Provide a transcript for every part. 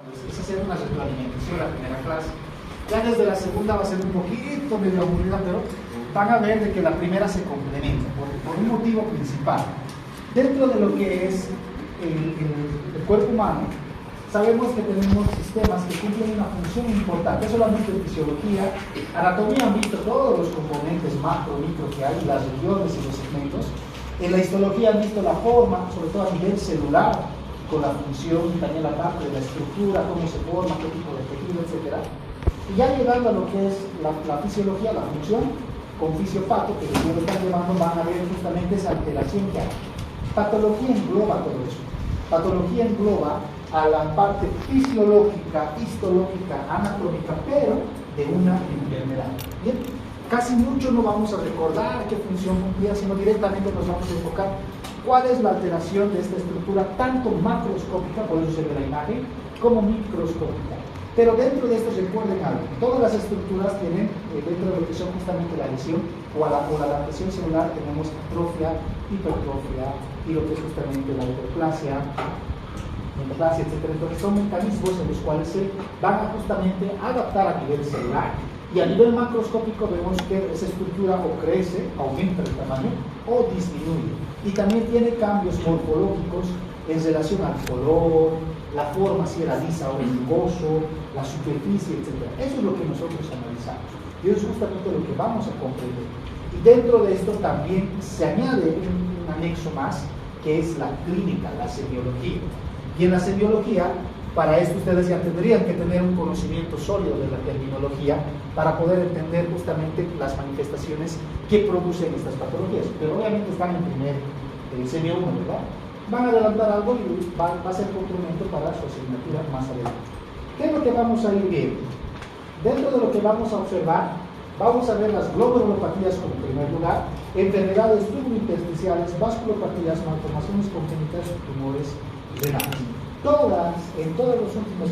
Esa será una retroalimentación la primera clase. Ya desde la segunda va a ser un poquito medio aburrida, pero van a ver de que la primera se complementa por un motivo principal. Dentro de lo que es el cuerpo humano, sabemos que tenemos sistemas que cumplen una función importante, no solamente en fisiología, anatomía han visto todos los componentes macro, micro que hay, las regiones y los segmentos. En la histología han visto la forma, sobre todo a nivel celular, con la función y también la parte de la estructura, cómo se forma, qué tipo de tejido, etc. Y ya llegando a lo que es la fisiología, la función, con fisiopato, que lo están llevando, van a ver justamente esa alteración que hay. Patología engloba todo eso. Patología engloba a la parte fisiológica, histológica, anatómica, pero de una enfermedad. Bien, casi mucho no vamos a recordar qué función cumplía, sino directamente nos vamos a enfocar cuál es la alteración de esta estructura, tanto macroscópica, por eso se ve la imagen, como microscópica. Pero dentro de esto recuerden algo, todas las estructuras tienen, dentro de lo que son justamente la lesión o la adaptación celular, tenemos atrofia, hipertrofia y lo que es justamente la hiperplasia, etc. Entonces son mecanismos en los cuales se van a justamente adaptar a nivel celular y a nivel macroscópico vemos que esa estructura o crece, aumenta el tamaño o disminuye. Y también tiene cambios morfológicos en relación al color, la forma, si era lisa o rugoso, la superficie, etc. Eso es lo que nosotros analizamos. Y eso es justamente lo que vamos a comprender. Y dentro de esto también se añade un anexo más, que es la clínica, la semiología. Y en la semiología, para esto ustedes ya tendrían que tener un conocimiento sólido de la terminología para poder entender justamente las manifestaciones que producen estas patologías. Pero obviamente están en primer semio 1, ¿verdad? Van a adelantar algo y va a ser complemento para su asignatura más adelante. ¿Qué es lo que vamos a ir viendo? Dentro de lo que vamos a observar, vamos a ver las glomerulopatías como primer lugar, enfermedades tubulointersticiales, vasculopatías, malformaciones congénitas, tumores renales. En todos los últimos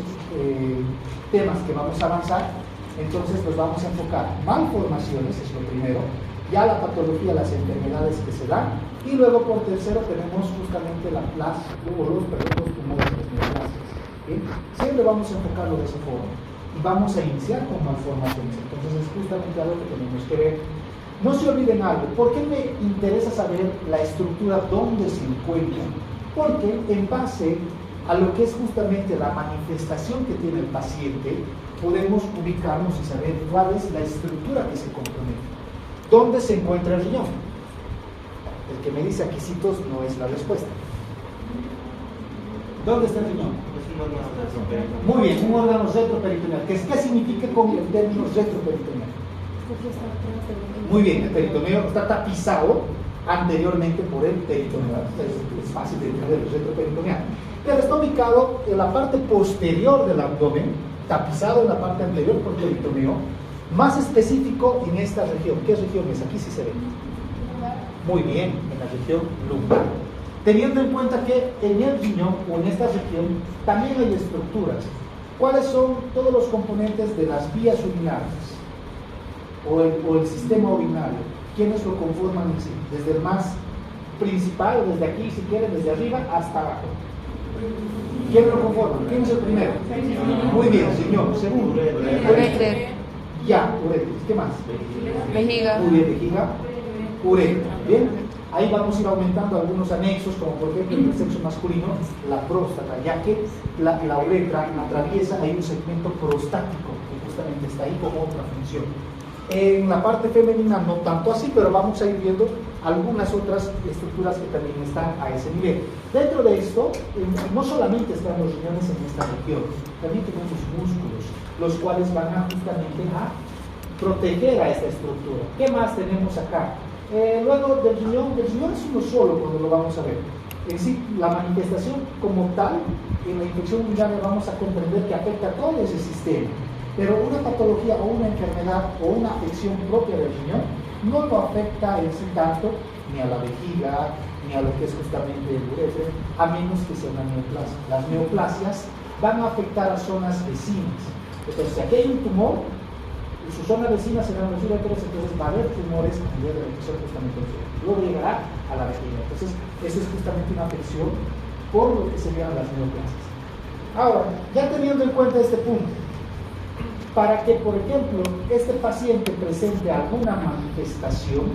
temas que vamos a avanzar, entonces los vamos a enfocar. Malformaciones es lo primero, ya la patología, las enfermedades que se dan, y luego por tercero tenemos justamente los tumores, las neoplasias. ¿Bien? Siempre vamos a enfocarlo de esa forma y vamos a iniciar con malformaciones. Entonces es justamente algo que tenemos que ver. No se olviden algo. ¿Por qué me interesa saber la estructura dónde se encuentra? Porque en base a lo que es justamente la manifestación que tiene el paciente, podemos ubicarnos y saber cuál es la estructura que se compromete. ¿Dónde se encuentra el riñón? El que me dice aquisitos no es la respuesta. ¿Dónde está el riñón? Muy bien, un órgano retroperitoneal. ¿Qué significa con el término retroperitoneal? Muy bien, el peritoneo está tapizado anteriormente por el peritoneo. Es fácil de entender el retroperitoneal. Pero está ubicado en la parte posterior del abdomen, tapizado en la parte anterior por el peritoneo, más específico en esta región. ¿Qué región es? Aquí sí se ve. Muy bien, en la región lumbar. Teniendo en cuenta que en el riñón o en esta región también hay estructuras. ¿Cuáles son todos los componentes de las vías urinarias o el sistema urinario? ¿Quiénes lo conforman en sí? Desde el más principal, desde aquí, si quieren, desde arriba hasta abajo. ¿Quién lo conforma? ¿Quién es el primero? Muy bien, riñón. Segundo. Uretra. Ya, uretra. ¿Qué más? Vejiga. Muy bien, vejiga. Uretra. Bien. Ahí vamos a ir aumentando algunos anexos, como por ejemplo en el sexo masculino, la próstata, ya que la uretra atraviesa, hay un segmento prostático que justamente está ahí como otra función. En la parte femenina no tanto así, pero vamos a ir viendo algunas otras estructuras que también están a ese nivel. Dentro de esto, no solamente están los riñones en esta región, también tenemos músculos, los cuales van a justamente a proteger a esta estructura. ¿Qué más tenemos acá? Luego del riñón es uno solo cuando lo vamos a ver. En sí, la manifestación como tal, en la infección urinaria vamos a comprender que afecta a todo ese sistema. Pero una patología o una enfermedad o una afección propia del riñón no lo afecta en sí tanto ni a la vejiga, ni a lo que es justamente el uretra, a menos que sea una neoplasia. Las neoplasias van a afectar a zonas vecinas. Entonces, si aquí hay un tumor, su zona vecina serán los uretros, entonces va a haber tumores a nivel de la infección justamente del uretro. Luego llegará a la vejiga. Entonces, eso es justamente una afección por lo que serían las neoplasias. Ahora, ya teniendo en cuenta este punto, para que, por ejemplo, este paciente presente alguna manifestación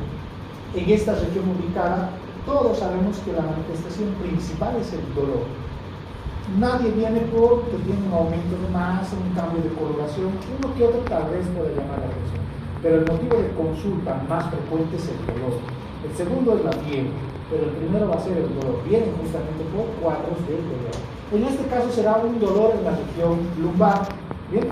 en esta región ubicada, todos sabemos que la manifestación principal es el dolor. Nadie viene porque tiene un aumento de masa, un cambio de coloración, uno que otro tal vez puede llamar la atención. Pero el motivo de consulta más frecuente es el dolor. El segundo es la fiebre, pero el primero va a ser el dolor. Vienen justamente por cuadros de dolor. En este caso será un dolor en la región lumbar. ¿Bien?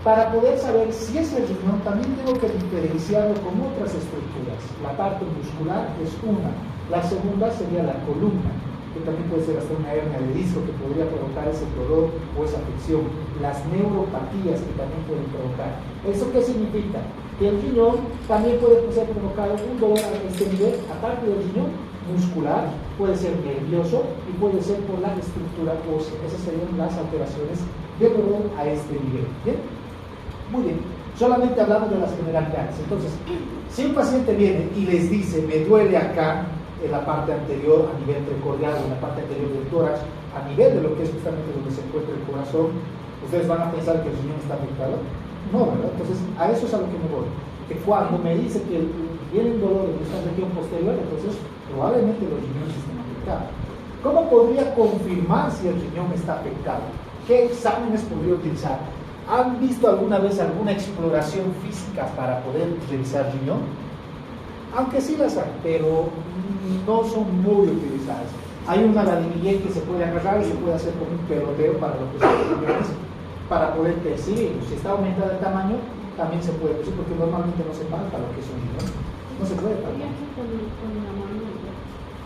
Para poder saber si es el riñón, también tengo que diferenciarlo con otras estructuras. La parte muscular es una. La segunda sería la columna, que también puede ser hasta una hernia de disco que podría provocar ese dolor o esa afección. Las neuropatías que también pueden provocar. ¿Eso qué significa? Que el riñón también puede ser provocado un dolor a este nivel, aparte del riñón muscular, puede ser nervioso y puede ser por la estructura ósea. Esas serían las alteraciones de dolor a este nivel. ¿Bien? Muy bien, solamente hablamos de las generalidades. Entonces, si un paciente viene y les dice, me duele acá en la parte anterior, a nivel precordial, en la parte anterior del tórax, a nivel de lo que es justamente donde se encuentra el corazón, ¿ustedes van a pensar que el riñón está afectado? No, ¿verdad? Entonces, a eso es a lo que me voy. Que cuando me dice que viene un dolor en esta región posterior, entonces probablemente los riñones estén afectados. ¿Cómo podría confirmar si el riñón está afectado? ¿Qué exámenes podría utilizar? ¿Han visto alguna vez alguna exploración física para poder revisar riñón? Aunque sí las hay, pero no son muy utilizadas. Hay una radimillé que se puede agarrar y se puede hacer como un peloteo para lo que son los riñones, para poder percibir. Si está aumentado el tamaño, también se puede percibir, porque normalmente no se palpa lo que es un riñón. No se puede palpar.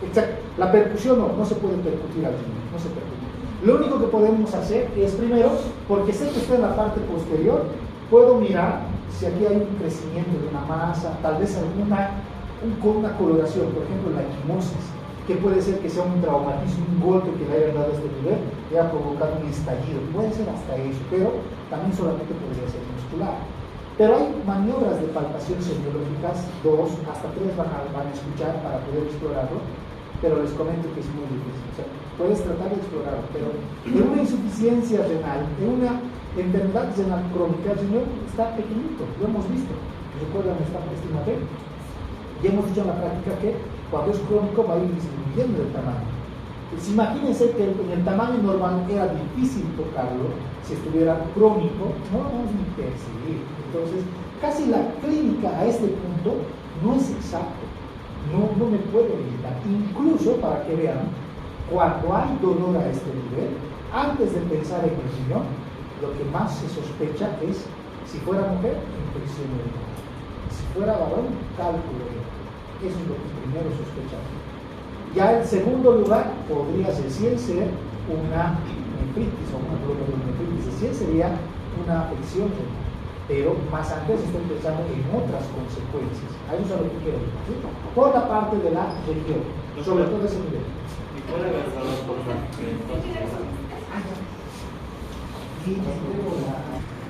Exacto. La percusión no se puede percutir al riñón, no se percute. Lo único que podemos hacer es, primero, porque sé que está en la parte posterior, puedo mirar si aquí hay un crecimiento de una masa, tal vez una coloración, por ejemplo la equimosis, que puede ser que sea un traumatismo, un golpe que le haya dado a este nivel, que haya provocado un estallido, puede ser hasta eso, pero también solamente podría ser muscular. Pero hay maniobras de palpación semiológicas, 2 hasta 3 van a escuchar para poder explorarlo, pero les comento que es muy difícil. O sea, puedes tratar de explorarlo, pero en una insuficiencia renal, en una enfermedad renal crónica, el riñón está pequeñito, lo hemos visto. ¿Recuerdan esta imagen? Y hemos dicho en la práctica que cuando es crónico va a ir disminuyendo el tamaño. Pues imagínense que en el tamaño normal era difícil tocarlo, si estuviera crónico, no lo vamos a ni percibir. Entonces, casi la clínica a este punto no es exacto. No me puedo limitar. Incluso, para que vean, cuando hay dolor a este nivel, antes de pensar en el riñón, lo que más se sospecha es, si fuera mujer, infección urinaria. Si fuera varón, cálculo renal. Eso es lo que primero sospechamos. Ya en segundo lugar, podría recién ser una nefritis o una glomerulonefritis. Recién sería una afección renal. Pero más antes estoy pensando en otras consecuencias. A eso es a lo que quiero decir, ¿sí? Por la parte de la región, sobre todo ese nivel. ¿Y puede haber dolor por la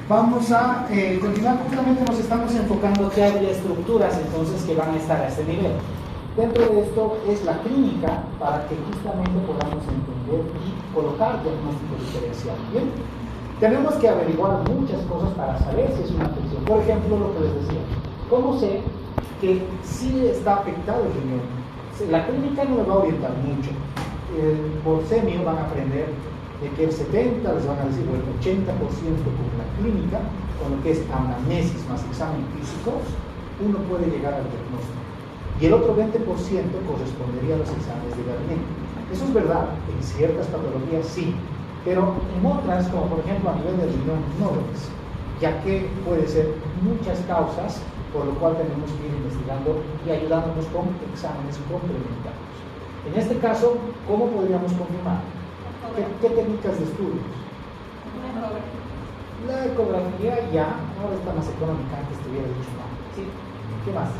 Vamos a continuar. Justamente nos estamos enfocando que hay estructuras entonces que van a estar a este nivel. Dentro de esto es la clínica para que justamente podamos entender y colocar diagnóstico diferencial. ¿Bien? Tenemos que averiguar muchas cosas para saber si es una afección. Por ejemplo, lo que les decía, ¿cómo sé que sí está afectado el riñón? La clínica no les va a orientar mucho. Por semio van a aprender de que el 70%, les van a decir, o el 80% con la clínica, con lo que es anamnesis más examen físico, uno puede llegar al diagnóstico. Y el otro 20% correspondería a los exámenes de gabinete. Eso es verdad, en ciertas patologías sí. Pero en otras, como por ejemplo a nivel del riñón, no lo es, ya que puede ser muchas causas, por lo cual tenemos que ir investigando y ayudándonos con exámenes complementarios. En este caso, ¿cómo podríamos confirmar? ¿Qué técnicas de estudios? La ecografía ya, ahora está más económica, antes te hubiera dicho no. ¿Sí? ¿Qué más?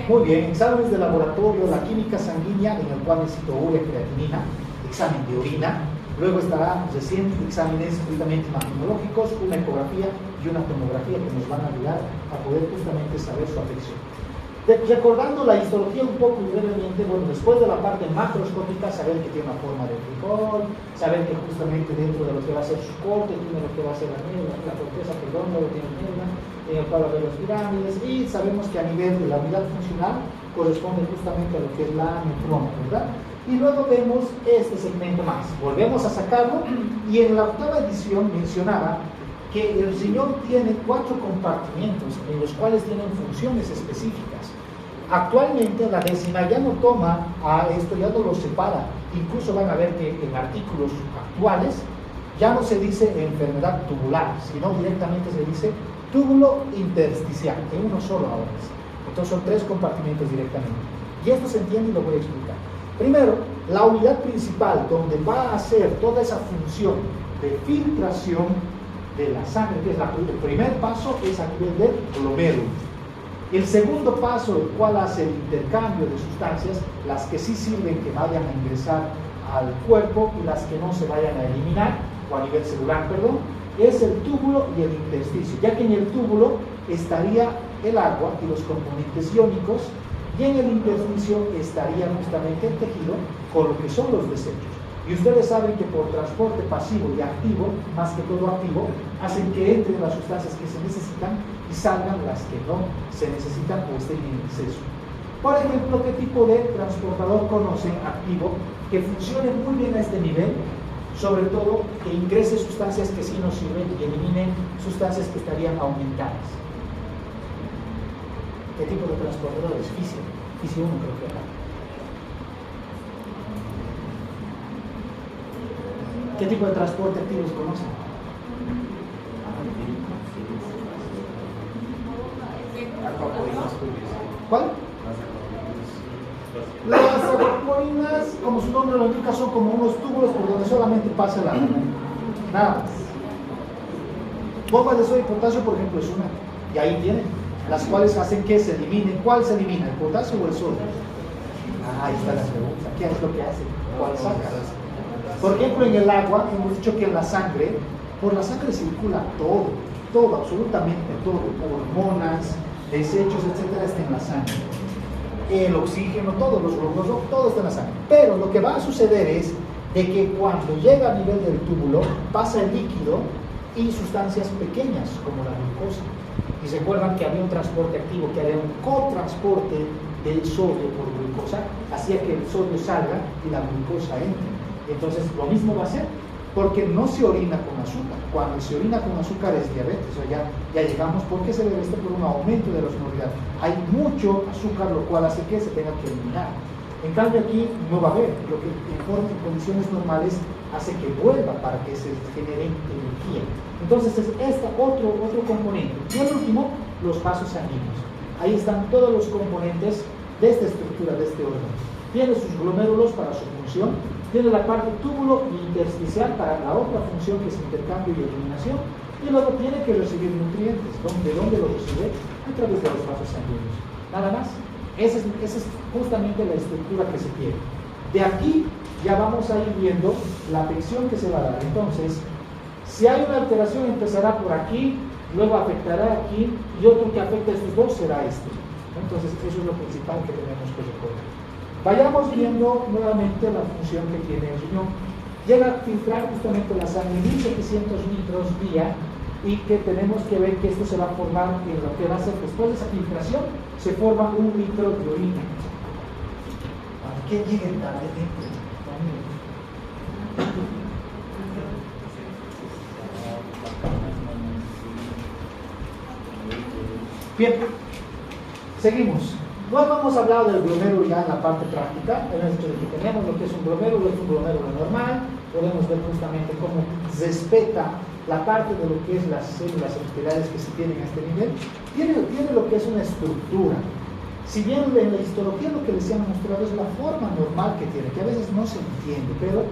Muy bien, exámenes de laboratorio, la química sanguínea, en el cual necesito urea, creatinina, examen de orina. Luego estará recién exámenes justamente imagenológicos, una ecografía y una tomografía que nos van a ayudar a poder justamente saber su afección. Recordando la histología un poco brevemente, bueno, después de la parte macroscópica, saber que tiene una forma de frijol, saber que justamente dentro de lo que va a ser su corte, tiene lo que va a ser la corteza, perdón, luego tiene médula, en el cual va a ver las pirámides, y sabemos que a nivel de la unidad funcional corresponde justamente a lo que es la nefrona, ¿verdad? Y luego vemos este segmento más, volvemos a sacarlo, y en la octava edición mencionaba que el riñón tiene 4 compartimientos en los cuales tienen funciones específicas. Actualmente la décima ya no toma a esto, ya no lo separa. Incluso van a ver que en artículos actuales ya no se dice enfermedad tubular, sino directamente se dice túbulo intersticial, en uno solo ahora. Entonces son 3 compartimentos directamente. Y esto se entiende y lo voy a explicar. Primero, la unidad principal donde va a hacer toda esa función de filtración de la sangre, que es el primer paso, es a nivel del glomérulo. El segundo paso, el cual hace el intercambio de sustancias, las que sí sirven que vayan a ingresar al cuerpo y las que no se vayan a eliminar, o a nivel celular, perdón, es el túbulo y el intersticio, ya que en el túbulo estaría el agua y los componentes iónicos, y en el intersticio estaría justamente el tejido con lo que son los desechos. Y ustedes saben que por transporte pasivo y activo, más que todo activo, hacen que entren las sustancias que se necesitan y salgan las que no se necesitan o estén en exceso. Por ejemplo, ¿qué tipo de transportador conocen activo que funcione muy bien a este nivel? Sobre todo que ingrese sustancias que sí nos sirven y eliminen sustancias que estarían aumentadas. ¿Qué tipo de transportador es? Fisio 1 creo que era. ¿Qué tipo de transporte activos conocen? ¿Cuál? Las aquaponinas, como su nombre lo indica, son como unos túbulos por donde solamente pasa el agua. Nada más. Bombas de sodio y potasio, por ejemplo, es una. Y ahí tienen. Las cuales hacen que se elimine. ¿Cuál se elimina? ¿El potasio o el sodio? Ahí está la pregunta. ¿Qué es lo que hace? ¿Cuál saca? Por ejemplo, en el agua, hemos dicho que en la sangre, por la sangre circula todo, absolutamente todo, hormonas, desechos, etcétera, está en la sangre. El oxígeno, todos los glóbulos, todo está en la sangre. Pero lo que va a suceder es de que cuando llega a nivel del túbulo, pasa el líquido y sustancias pequeñas, como la glucosa. Y se acuerdan que había un transporte activo, que había un cotransporte del sodio por glucosa, hacía que el sodio salga y la glucosa entre. Entonces lo mismo va a ser, porque no se orina con azúcar. Cuando se orina con azúcar es diabetes, o ya llegamos. ¿Por qué se debe esto? Por un aumento de la osmolalidad. Hay mucho azúcar, lo cual hace que se tenga que eliminar. En cambio aquí no va a haber, lo que en condiciones normales hace que vuelva para que se genere energía. Entonces es otro componente. Y el último, los vasos sanguíneos. Ahí están todos los componentes de esta estructura, de este órgano. Tiene sus glomérulos para su función, tiene la parte túbulo intersticial para la otra función que es intercambio y eliminación, y luego tiene que recibir nutrientes. ¿De dónde lo recibe? A través de los vasos sanguíneos. Nada más. Esa es justamente la estructura que se tiene. De aquí ya vamos a ir viendo la afección que se va a dar. Entonces, si hay una alteración empezará por aquí, luego afectará aquí, y otro que afecta a estos dos será este. Entonces, eso es lo principal que tenemos que recordar. Vayamos viendo nuevamente la función que tiene el riñón. Llega a filtrar justamente la sangre 1700 litros día, y que tenemos que ver que esto se va a formar en lo que va a ser después de esa filtración, se forma 1 litro de orina. ¿Para qué lleguen tarde? Bien, seguimos. No hemos hablado del glomérulo ya en la parte práctica. Hemos dicho que tenemos lo que es un glomérulo normal. Podemos ver justamente cómo respeta la parte de lo que es las células epiteliales que se tienen a este nivel. Tiene lo que es una estructura. Si bien en la histología lo que les han mostrado es la forma normal que tiene, que a veces no se entiende, pero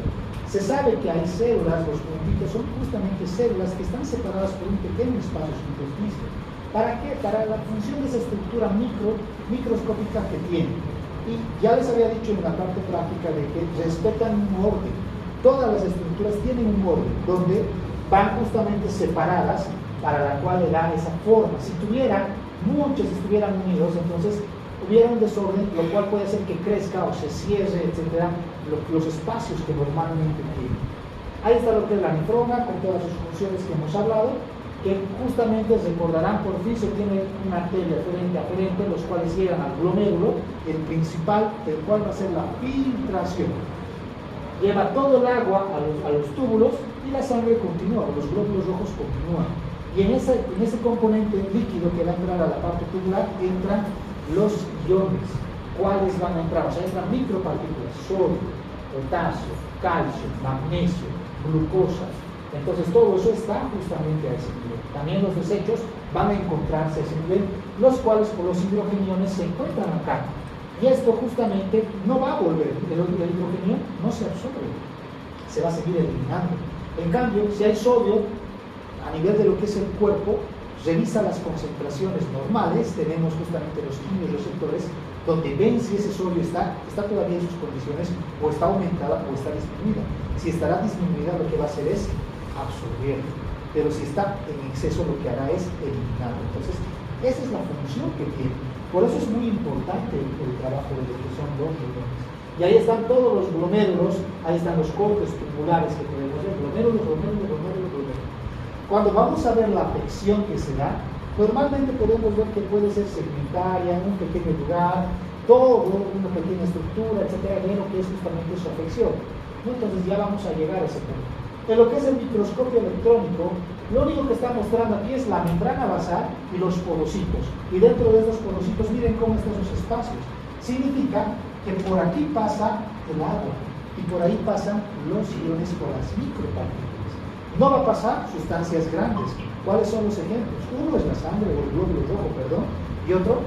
se sabe que hay células, los puntitos son justamente células que están separadas por un pequeño espacio intersticio. ¿Para qué? Para la función de esa estructura microscópica que tiene. Y ya les había dicho en la parte práctica de que respetan un orden. Todas las estructuras tienen un orden, donde van justamente separadas, para la cual le da esa forma. Si muchos estuvieran unidos, entonces hubiera un desorden, lo cual puede hacer que crezca o se cierre, etcétera, los espacios que normalmente tiene. Ahí está lo que es la nefrona, con todas sus funciones que hemos hablado, que justamente recordarán, por fin se tiene una arteria aferente, los cuales llegan al glomérulo, el principal, del cual va a ser la filtración. Lleva todo el agua a los túbulos y la sangre continúa, los glóbulos rojos continúan. Y en ese componente líquido que va a entrar a la parte tubular entran los iones. ¿Cuáles van a entrar? O sea, entran micropartículas, sodio, potasio, calcio, magnesio, glucosa. Entonces todo eso está justamente a ese nivel. También los desechos van a encontrarse a ese nivel, los cuales por los hidrogeniones se encuentran acá. Y esto justamente no va a volver, el hidrogenio no se absorbe, se va a seguir eliminando. En cambio, si hay sodio, a nivel de lo que es el cuerpo, revisa las concentraciones normales, tenemos justamente los quimiorreceptores, donde ven si ese sodio está todavía en sus condiciones, o está aumentada o está disminuida. Si estará disminuida, lo que va a hacer es absorber, pero si está en exceso, lo que hará es eliminarlo. Entonces, esa es la función que tiene. Por eso es muy importante el trabajo de lo que son los riñones. Y ahí están todos los glomérulos, ahí están los cortes tubulares que podemos ver, glomérulos. Cuando vamos a ver la afección que se da, normalmente podemos ver que puede ser segmentaria, en un pequeño lugar, todo, una pequeña estructura, etcétera, de lo que es justamente su afección. Entonces ya vamos a llegar a ese punto. En lo que es el microscopio electrónico, lo único que está mostrando aquí es la membrana basal y los porocitos. Y dentro de esos porocitos, miren cómo están sus espacios. Significa que por aquí pasa el agua y por ahí pasan los iones por las micropartículas. No va a pasar sustancias grandes. ¿Cuáles son los ejemplos? Uno es la sangre o el glóbulo rojo, perdón, y otro,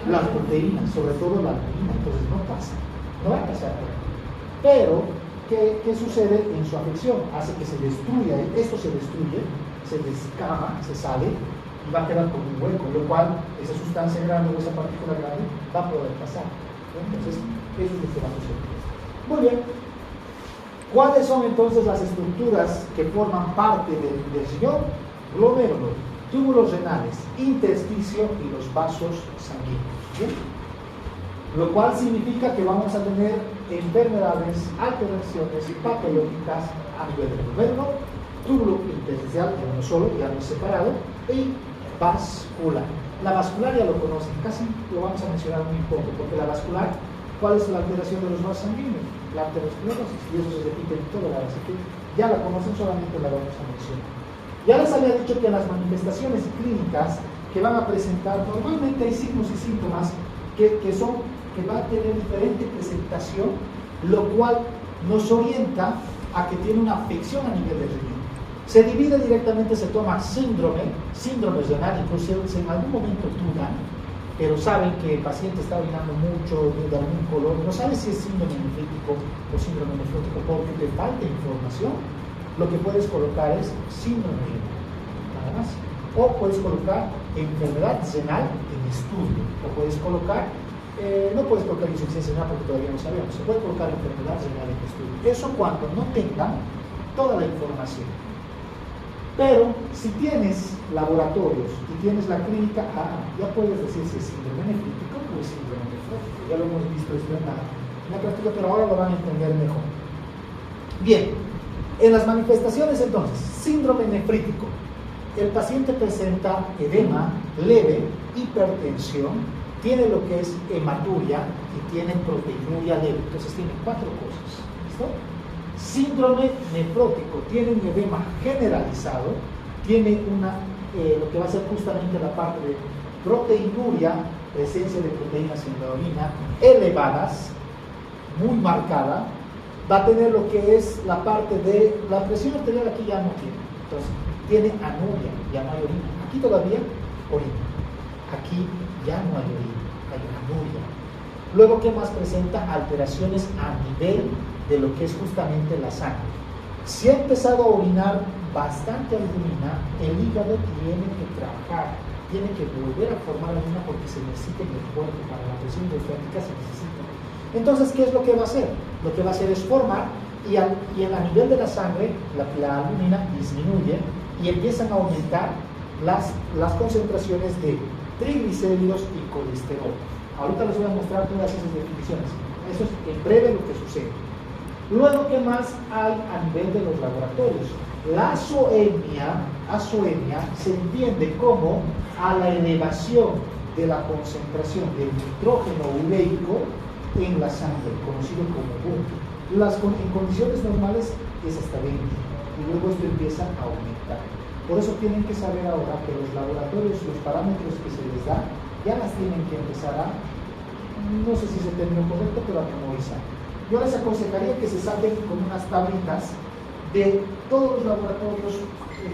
las proteínas, sobre todo la albumina. Entonces no pasa, no va a pasar por ahí. Pero ¿qué sucede en su afección? Hace que se destruya, esto se destruye, se descama, se sale y va a quedar como un hueco, lo cual esa sustancia grande o esa partícula grande va a poder pasar. Entonces, eso es lo que va a suceder. Muy bien. ¿Cuáles son entonces las estructuras que forman parte del riñón? Glomérulo, túbulos renales, intersticio y los vasos sanguíneos. ¿Bien? Lo cual significa que vamos a tener enfermedades, alteraciones patológicas a nivel del glomérulo, túbulo intersticial, ya no solo, ya no separado, y vascular. La vascular ya lo conocen, casi lo vamos a mencionar muy poco, porque la vascular, ¿cuál es la alteración de los vasos sanguíneos? La arteriosclerosis, y eso se repite en toda la así que ya la conocen, solamente la vamos a mencionar. Ya les había dicho que las manifestaciones clínicas que van a presentar, normalmente hay signos y síntomas que va a tener diferente presentación, lo cual nos orienta a que tiene una afección a nivel del riñón. Se divide directamente, se toma síndrome renal, incluso si en algún momento dudan, pero saben que el paciente está orinando mucho, de algún color, no sabe si es síndrome nefrítico o síndrome nefrótico porque te falta información. Lo que puedes colocar es síndrome renal, nada más. O puedes colocar enfermedad renal en estudio, o puedes colocar, no puedes colocar insuficiencia renal porque todavía no sabemos, se puede colocar enfermedad renal en estudio. Eso cuando no tengan toda la información. Pero si tienes laboratorios y tienes la clínica, ya puedes decir si es síndrome nefrítico o es síndrome nefrótico. Ya lo hemos visto esto en la práctica, pero ahora lo van a entender mejor. Bien, en las manifestaciones entonces, síndrome nefrítico. El paciente presenta edema leve, hipertensión, tiene lo que es hematuria y tiene proteinuria leve. Entonces tiene 4 cosas. ¿Listo? Síndrome nefrótico, tiene un edema generalizado, tiene lo que va a ser justamente la parte de proteinuria, presencia de proteínas en la orina elevadas, muy marcada, va a tener lo que es la parte de la presión arterial, aquí ya no tiene, entonces tiene anuria, ya no hay orina, aquí todavía orina, aquí ya no hay orina, hay anuria. Luego, ¿qué más presenta? Alteraciones a nivel de lo que es justamente la sangre. Si ha empezado a orinar bastante albumina, el hígado tiene que trabajar, tiene que volver a formar albumina porque se necesita en el cuerpo para la presión hidrostática, se necesita. Entonces, ¿qué es lo que va a hacer? Lo que va a hacer es formar y a nivel de la sangre la albumina disminuye y empiezan a aumentar las concentraciones de triglicéridos y colesterol. Ahorita les voy a mostrar todas esas definiciones. Eso es en breve lo que sucede. Luego, ¿qué más hay a nivel de los laboratorios? La azoemia se entiende como a la elevación de la concentración del nitrógeno ureico en la sangre, conocido como boom. En condiciones normales es hasta 20 y luego esto empieza a aumentar. Por eso tienen que saber ahora que los laboratorios, los parámetros que se les da, ya las tienen que empezar a, no sé si es el término correcto, pero a memorizar. Yo les aconsejaría que se saquen con unas tablitas de todos los laboratorios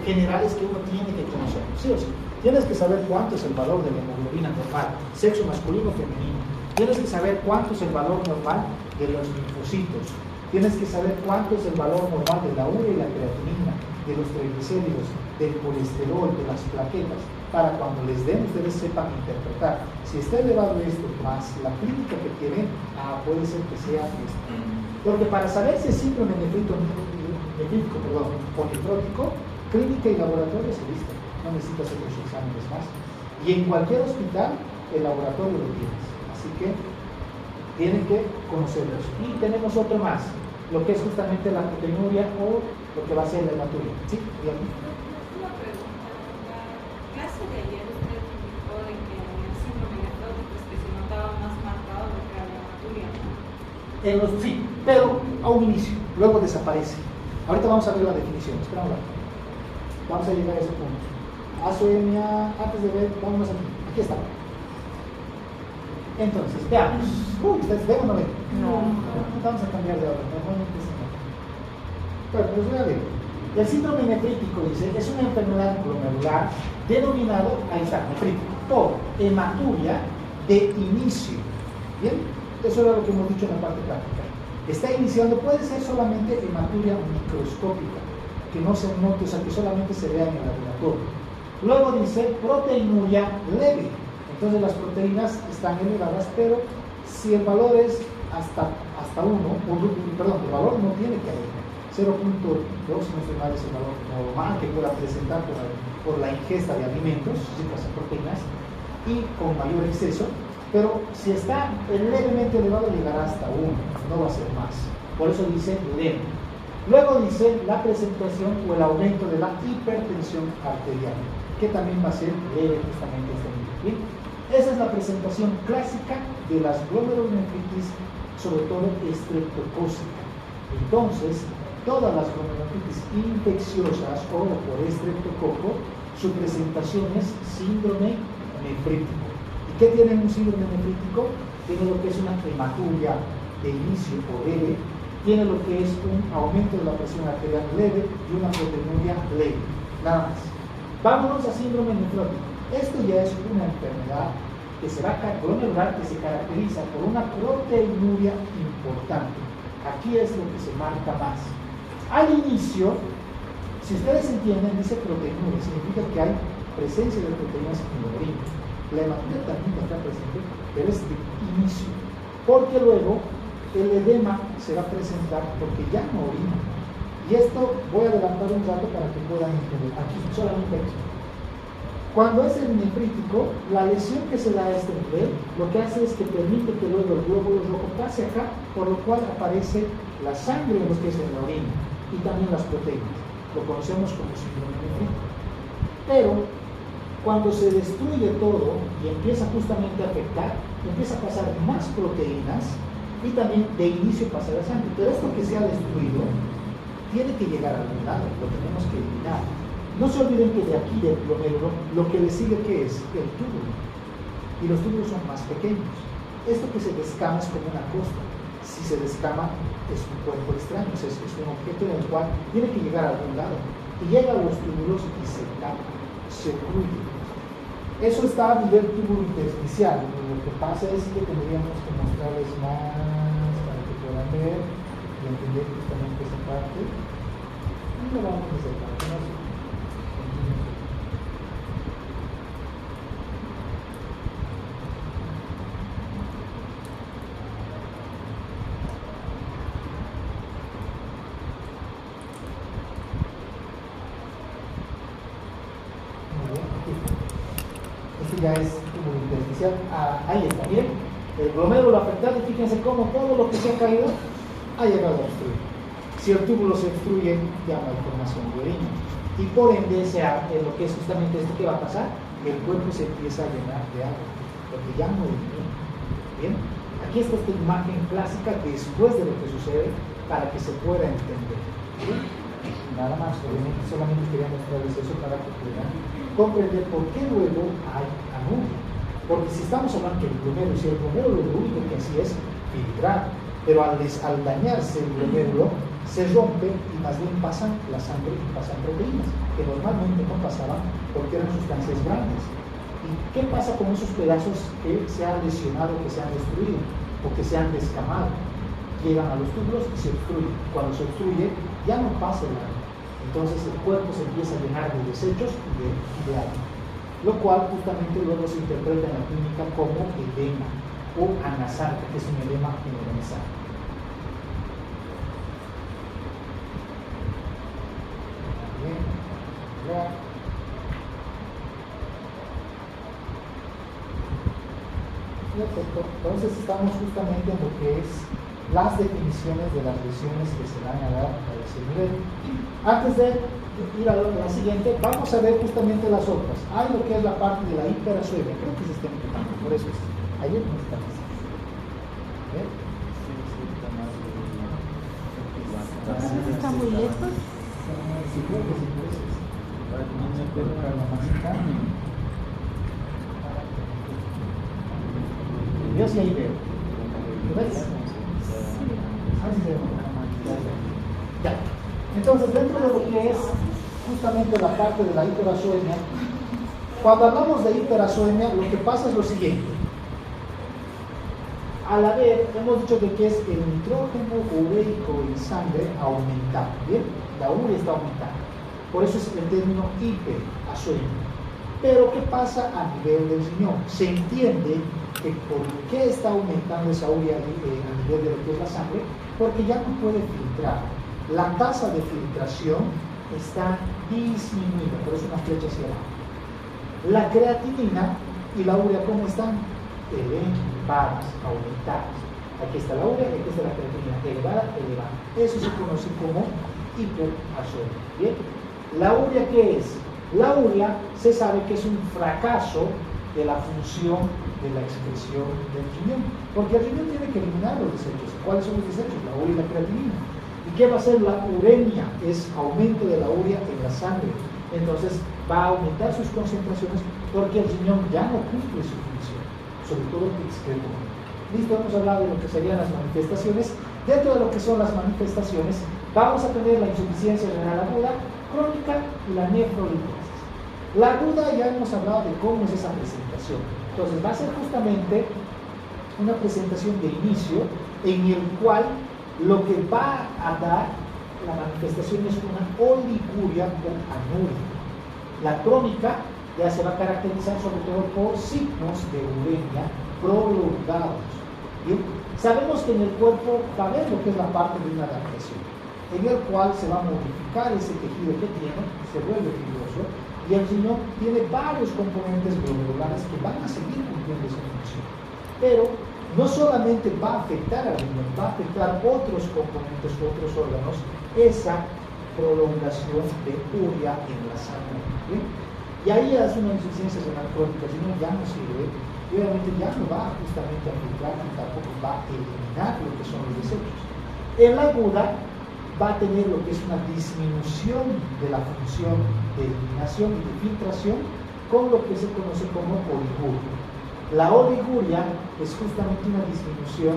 generales que uno tiene que conocer. Sí o sí. Tienes que saber cuánto es el valor de la hemoglobina normal, sexo masculino o femenino. Tienes que saber cuánto es el valor normal de los linfocitos. Tienes que saber cuánto es el valor normal de la urea y la creatinina, de los triglicéridos, del colesterol, de las plaquetas, para cuando les den ustedes sepan interpretar. Si está elevado esto más la clínica que tienen, puede ser que sea esto. Porque para saber si es síndrome nefrítico o nefrótico, clínica y laboratorio se listan. No necesitas otros exámenes más. Y en cualquier hospital, el laboratorio lo tienes. Así que tienen que conocerlos. Y tenemos otro más, lo que es justamente la proteinuria o lo que va a ser la hematuria. ¿Sí? Dígame. Una pregunta. La clase de ayer usted indicó de que en el síndrome nefrótico es que se notaba más marcado lo que era la hematuria, ¿no? Sí, pero a un inicio, luego desaparece. Ahorita vamos a ver la definición. Espera un rato. Vamos a llegar a ese punto. Azoemia, antes de ver, vámonos aquí. Aquí está. Entonces, veamos. ¿Ustedes ven o no ven? No. Vamos a cambiar de orden. Normalmente sí no. Bueno, pues voy a ver. El síndrome nefrítico, dice, es una enfermedad glomerular denominado, ahí está, nefrítico, por hematuria de inicio. ¿Bien? Eso era lo que hemos dicho en la parte práctica. Está iniciando, puede ser solamente hematuria microscópica, que no se note, o sea, que solamente se vea en el laboratorio. Luego dice proteinuria leve. Entonces las proteínas están elevadas, pero si el valor es hasta 1, el valor no tiene que haber 0.2, si no estoy mal, es el valor normal que pueda presentar por la ingesta de alimentos, ciertas proteínas, y con mayor exceso, pero si está levemente elevado llegará hasta 1, no va a ser más. Por eso dice leve. Luego dice la presentación o el aumento de la hipertensión arterial, que también va a ser leve justamente este nivel. ¿Bien? Esa es la presentación clásica de las glomerulonefritis, sobre todo estreptocócica. Entonces, todas las glomerulonefritis infecciosas o por estreptococo, su presentación es síndrome nefrítico. ¿Y qué tiene un síndrome nefrítico? Tiene lo que es una hematuria de inicio o leve, tiene lo que es un aumento de la presión arterial leve y una proteinuria leve, nada más. Vámonos a síndrome nefrótico. Esto ya es una enfermedad que será glomerular, que se caracteriza por una proteinuria importante. Aquí es lo que se marca más. Al inicio, si ustedes entienden, dice proteinuria, significa que hay presencia de proteínas en la orina. La hematuria también está presente, pero es de inicio, porque luego el edema se va a presentar porque ya no orina. Y esto voy a adelantar un rato para que puedan entender. Aquí, solamente aquí. Cuando es el nefrítico, la lesión que se da a este nivel, lo que hace es que permite que luego el glóbulo rojo pase acá, por lo cual aparece la sangre en los que es en la orina y también las proteínas. Lo conocemos como síndrome nefrítico. Pero cuando se destruye todo y empieza justamente a afectar, empieza a pasar más proteínas y también de inicio pasa la sangre. Pero esto que se ha destruido tiene que llegar a algún lado, lo tenemos que eliminar. No se olviden que de aquí del glomérulo lo que le sigue, ¿qué es? El túbulo. Y los túbulos son más pequeños. Esto que se descama es como una costa. Si se descama es un cuerpo extraño, es un objeto en el cual tiene que llegar a algún lado. Y llega a los túbulos y se tapa, se ocluye. Eso está a nivel túbulo intersticial. Lo que pasa es que tendríamos que mostrarles más para que puedan ver y entender justamente esa parte. Y lo vamos a hacer para que no se... ya es túbulo intersticial. Ahí está, miren, El glomérulo afectado, y fíjense cómo todo lo que se ha caído ha llegado a obstruir. Si el túbulo se obstruye, ya no hay formación de orina. Y por ende, lo que es justamente esto que va a pasar, el cuerpo se empieza a llenar de agua, porque ya no hay orina. Bien, aquí está esta imagen clásica después de lo que sucede para que se pueda entender. ¿Bien? Nada más, obviamente solamente quería mostrarles eso para que puedan comprender por qué luego hay anuria. Porque si estamos hablando que el glomérulo, si el glomérulo lo único que así es filtrar, pero al dañarse el glomérulo se rompe y más bien pasan la sangre y pasan proteínas, que normalmente no pasaban porque eran sustancias grandes. ¿Y qué pasa con esos pedazos que se han lesionado, que se han destruido o que se han descamado? Llegan a los túbulos y se obstruyen. Cuando se obstruye, ya no pasa el agua. Entonces el cuerpo se empieza a llenar de desechos y de agua, lo cual justamente luego se interpreta en la clínica como edema o anasarca, que es un edema generalizado. Entonces estamos justamente en lo que es las definiciones de las lesiones que se van a dar a ese nivel. Antes de ir a la siguiente, vamos a ver justamente las otras. Hay lo que es la parte de la hiperazoemia, creo que se está empujando, por eso es. Ayer no está así. ¿Está muy lejos? Sí, creo que sí, por eso es. Para que no se pueda más acá. Yo sí ahí veo. ¿Lo ves? Ya. Entonces, dentro de lo que es justamente la parte de la hiperazoemia, cuando hablamos de hiperazoemia, lo que pasa es lo siguiente. A la vez, hemos dicho que es el nitrógeno ureico en sangre aumentado. ¿Bien? La urea está aumentada. Por eso es el término hiperazoemia. Pero, ¿qué pasa a nivel del riñón? Se entiende que por qué está aumentando esa urea a nivel de lo que es la sangre, porque ya no puede filtrar. La tasa de filtración está disminuida, por eso una flecha hacia abajo. La creatinina y la urea, ¿cómo están? Elevadas, aumentadas. Aquí está la urea y aquí está la creatinina, elevada, elevada. Eso se conoce como hiperazoemia. ¿Bien? ¿La urea qué es? La urea se sabe que es un fracaso de la función de la expresión del riñón, porque el riñón tiene que eliminar los desechos. ¿Cuáles son los desechos? La urea y la creatinina. ¿Y qué va a hacer la uremia? Es aumento de la urea en la sangre. Entonces va a aumentar sus concentraciones porque el riñón ya no cumple su función, sobre todo el excreto. Listo, hemos hablado de lo que serían las manifestaciones. Dentro de lo que son las manifestaciones, vamos a tener la insuficiencia renal aguda, crónica y la nefrolitosis. La aguda ya hemos hablado de cómo es esa presentación. Entonces va a ser justamente una presentación de inicio en el cual lo que va a dar la manifestación es una oliguria o anuria. La crónica ya se va a caracterizar sobre todo por signos de uremia prolongados. ¿Bien? Sabemos que en el cuerpo va a haber lo que es la parte de una adaptación, en el cual se va a modificar ese tejido que tiene, se vuelve fibroso, y el riñón tiene varios componentes glomerulares que van a seguir cumpliendo esa función. Pero no solamente va a afectar al riñón, va a afectar otros componentes, otros órganos, esa prolongación de urea en la sangre. ¿Bien? Y ahí es una insuficiencia renal crónica, si no ya no sirve, y obviamente ya no va justamente a filtrar y tampoco va a eliminar lo que son los desechos. En la aguda va a tener lo que es una disminución de la función de eliminación y de filtración con lo que se conoce como oliguria. La oliguria es justamente una disminución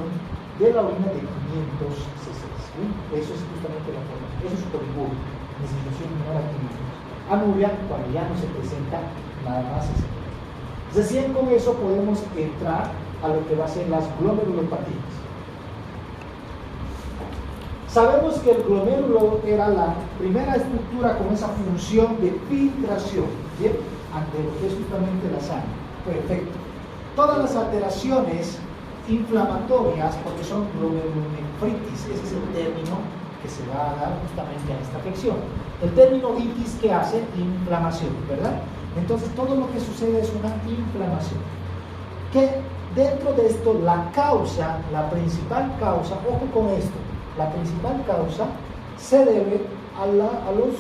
de la orina de 500 cc. ¿Sí? Eso es justamente la forma. Eso es oliguria, disminución menor a 500. Anuria, cuando ya no se presenta nada más ese. Recién con eso podemos entrar a lo que va a ser las glomerulopatías. Sabemos que el glomérulo era la primera estructura con esa función de filtración, ¿bien? Ante lo que es justamente la sangre. Perfecto. Todas las alteraciones inflamatorias, porque son glomerulonefritis, ese es el término que se va a dar justamente a esta afección. El término itis, ¿qué hace? Inflamación, ¿verdad? Entonces todo lo que sucede es una inflamación. Que Dentro de esto, la causa, la principal causa, ojo con esto, la principal causa se debe a los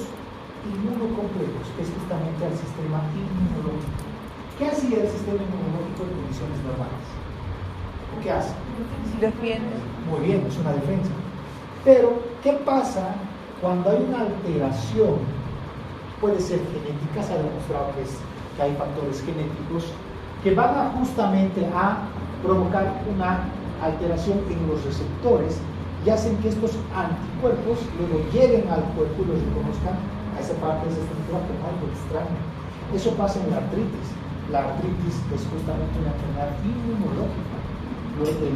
inmunocomplejos, que es justamente al sistema inmunológico. ¿Qué hacía el sistema inmunológico en condiciones normales? ¿Qué hace? Defiende. Muy bien, es una defensa. Pero, ¿qué pasa cuando hay una alteración? Puede ser genética, se ha demostrado que hay factores genéticos que van justamente a provocar una alteración en los receptores y hacen que estos anticuerpos luego lleguen al cuerpo y los reconozcan a esa parte de esa estructura como algo extraño. Eso pasa en la artritis. La artritis es justamente una enfermedad inmunológica.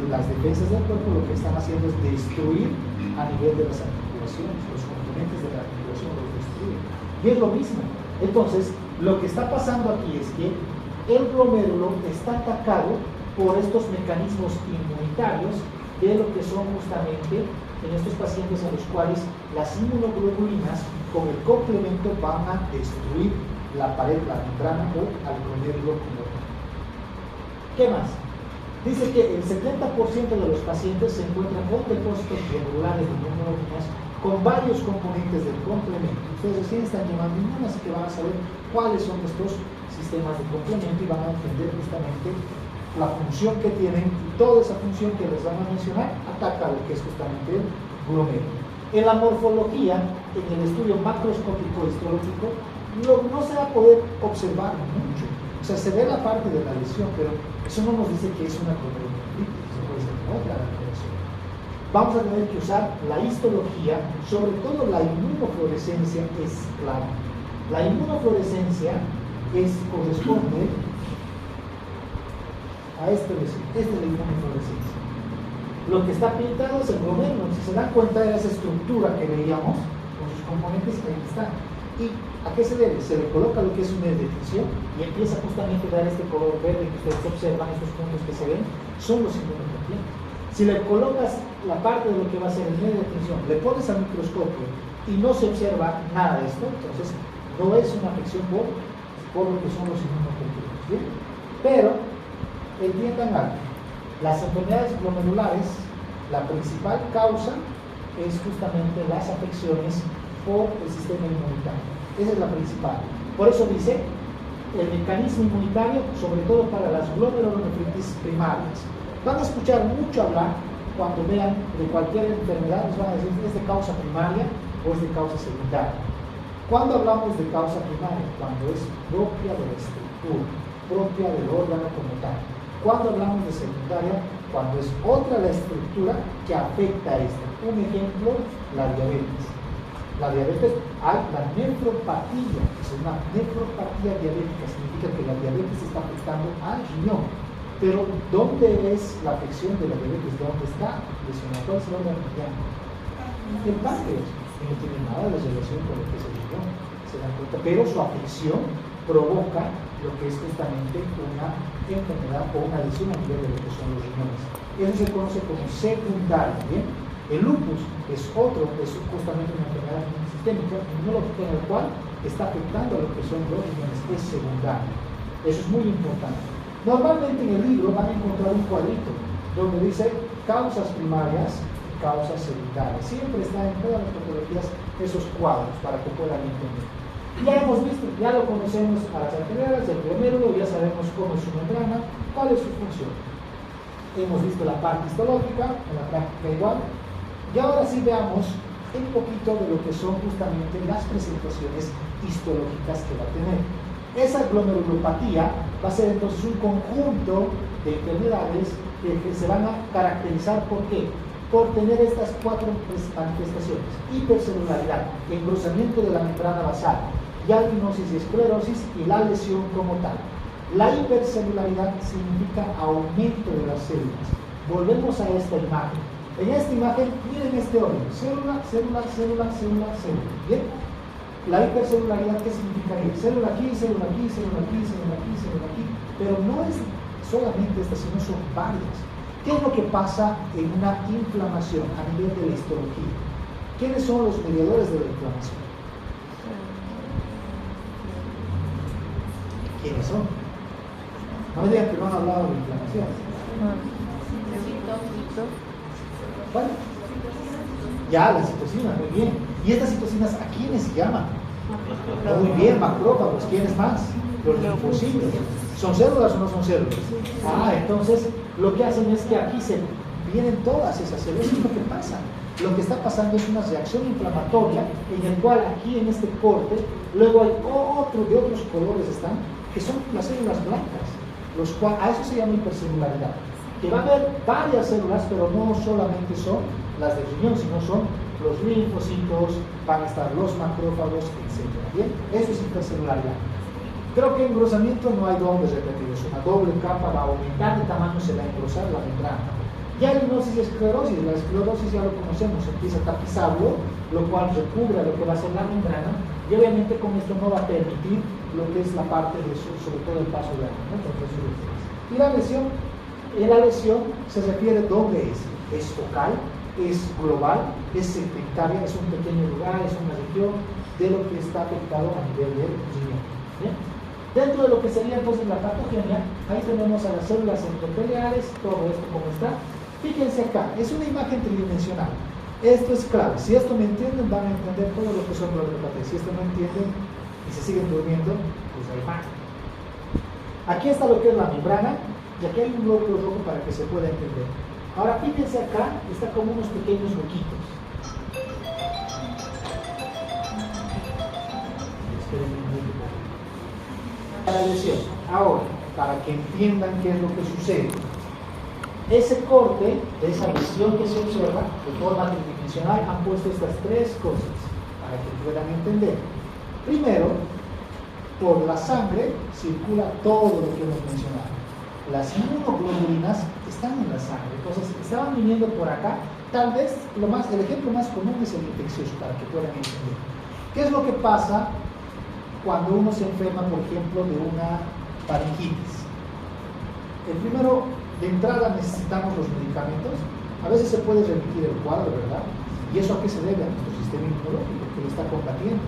Las defensas del cuerpo lo que están haciendo es destruir a nivel de las articulaciones, los componentes de la articulación los destruyen. Y es lo mismo. Entonces, lo que está pasando aquí es que el glomérulo está atacado por estos mecanismos inmunitarios de lo que son justamente en estos pacientes a los cuales las inmunoglobulinas con el complemento van a destruir la pared, la membrana o al glomérulo como tal. ¿Qué más? Dice que el 70% de los pacientes se encuentran con depósitos glandulares de inmunoglobulinas con varios componentes del complemento. Ustedes recién están llevando inmuno, así que van a saber cuáles son estos sistemas de complemento y van a entender justamente la función que tienen y toda esa función que les van a mencionar ataca lo que es justamente el glomérulo. En la morfología, en el estudio macroscópico histológico, no se va a poder observar mucho. O sea, se ve la parte de la lesión, pero eso no nos dice que es una glomerulonephritis, eso puede ser otra alteración. Vamos a tener que usar la histología, sobre todo la inmunofluorescencia es clave. La inmunofluorescencia corresponde a esta es la inmunofluorescencia. Lo que está pintado es el glomérulo. Si se dan cuenta de esa estructura que veíamos con sus componentes, ahí está. ¿Y a qué se debe? Se le coloca lo que es un medio de tinción y empieza justamente a dar este color verde que ustedes observan, estos puntos que se ven, son los inmunocomplejos. Si le colocas la parte de lo que va a ser el medio de tinción, le pones al microscopio y no se observa nada de esto, entonces no es una afección por lo que son los inmunocomplejos. ¿Bien? Pero, entiendan algo, las enfermedades glomerulares, la principal causa es justamente las afecciones por el sistema inmunitario. Esa es la principal. Por eso dice, el mecanismo inmunitario, sobre todo para las glomerulonefritis primarias. Van a escuchar mucho hablar, cuando vean de cualquier enfermedad, les van a decir, ¿es de causa primaria o es de causa secundaria? Cuando hablamos de causa primaria, cuando es propia de la estructura, propia del órgano como tal. Cuando hablamos de secundaria, cuando es otra la estructura que afecta a esta. Un ejemplo, la diabetes. La diabetes, hay la nefropatía, es una nefropatía diabética, significa que la diabetes está afectando al riñón. Pero, ¿dónde es la afección de la diabetes? ¿Dónde está lesionado? ¿Cuál es el órgano riñón? El páncreas. No tiene nada de relación con lo que es el riñón, se dan cuenta. Pero su afección provoca lo que es justamente una enfermedad o una lesión a nivel de lo que son los riñones. Eso se conoce como secundario, ¿bien? El lupus es justamente una enfermedad sistémica inmunológica en la cual está afectando a lo que son los riñones, es secundario. Eso es muy importante. Normalmente en el libro van a encontrar un cuadrito donde dice causas primarias y causas secundarias. Siempre está en todas las patologías esos cuadros para que puedan entender. Ya hemos visto, ya lo conocemos a las arterias, el glomérulo, ya sabemos cómo es su membrana, cuál es su función. Hemos visto la parte histológica, en la práctica igual. Y ahora sí veamos un poquito de lo que son justamente las presentaciones histológicas que va a tener. Esa glomerulopatía va a ser entonces un conjunto de enfermedades que se van a caracterizar ¿por qué? Por tener estas cuatro manifestaciones: hipercelularidad, engrosamiento de la membrana basal, y albinosis y esclerosis y la lesión como tal. La hipercelularidad significa aumento de las células. Volvemos a esta imagen. En esta imagen, miren este orden: célula, célula, célula, célula, célula. ¿Bien? La hipercelularidad, ¿qué significaría? Célula aquí, célula aquí, célula aquí, célula aquí, célula aquí. Pero no es solamente esta, sino son varias. ¿Qué es lo que pasa en una inflamación a nivel de la histología? ¿Quiénes son los mediadores de la inflamación? ¿Quiénes son? No me digan que no han hablado de inflamación. ¿Cuál? Ya, la citosina, muy bien. ¿Y estas citocinas a quiénes se llaman? Muy bien, macrófagos. ¿Quiénes más? Los linfocitos. ¿Son células o no son células? Entonces lo que hacen es que aquí se vienen todas esas células. Eso es lo que pasa. Lo que está pasando es una reacción inflamatoria en el cual aquí en este corte, luego hay de otros colores están, que son las células blancas, a eso se llama hipercelularidad. Que va a haber varias células, pero no solamente son las del riñón, sino son los linfocitos, van a estar los macrófagos, etc. ¿Bien? Eso es hipercelularidad. Creo que engrosamiento no hay dónde repetir, es una doble capa, va a aumentar de tamaño, se va a engrosar la membrana. Ya la hipnosis y esclerosis, la esclerosis ya lo conocemos, empieza a tapizarlo, lo cual recubre lo que va a ser la membrana, y obviamente con esto no va a permitir lo que es la parte de sobre todo el paso de agua, ¿no? Y la lesión, en la lesión se refiere dónde es focal, es global, es segmentaria, es un pequeño lugar, es una región de lo que está afectado a nivel del riñón. ¿Bien? Dentro de lo que sería entonces la patogenia, ahí tenemos a las células endoteliales, todo esto como está. Fíjense acá, es una imagen tridimensional. Esto es clave. Si esto me entienden, van a entender todo lo que son glomerulopatías. Si esto no entienden y se siguen durmiendo, pues ahí va. Aquí está lo que es la membrana, y aquí hay un glóbulo rojo para que se pueda entender. Ahora fíjense acá, está como unos pequeños huequitos. Esperen un minuto. La lesión. Ahora, para que entiendan qué es lo que sucede. Ese corte, de esa lesión que se observa de forma tridimensional, han puesto estas tres cosas para que puedan entender. Primero, por la sangre circula todo lo que hemos mencionado. Las inmunoglobulinas están en la sangre, entonces estaban viniendo por acá. Tal vez el ejemplo más común es el infeccioso, para que puedan entender. ¿Qué es lo que pasa cuando uno se enferma, por ejemplo, de una faringitis? El primero, de entrada necesitamos los medicamentos. A veces se puede remitir el cuadro, ¿verdad? ¿Y eso a qué se debe? A nuestro sistema inmunológico, que lo está combatiendo.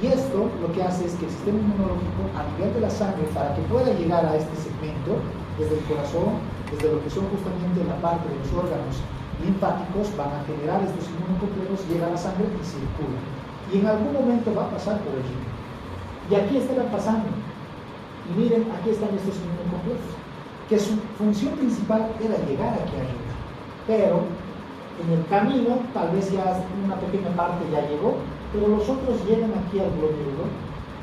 Y esto lo que hace es que el sistema inmunológico, a nivel de la sangre, para que pueda llegar a este segmento, desde el corazón, desde lo que son justamente la parte de los órganos linfáticos, van a generar estos inmunocomplejos, llega a la sangre y circula. Y en algún momento va a pasar por el riñón. Y aquí estarán pasando. Y miren, aquí están estos inmunocomplejos, que su función principal era llegar aquí arriba, pero en el camino tal vez ya una pequeña parte ya llegó, pero los otros llegan aquí al glóbulo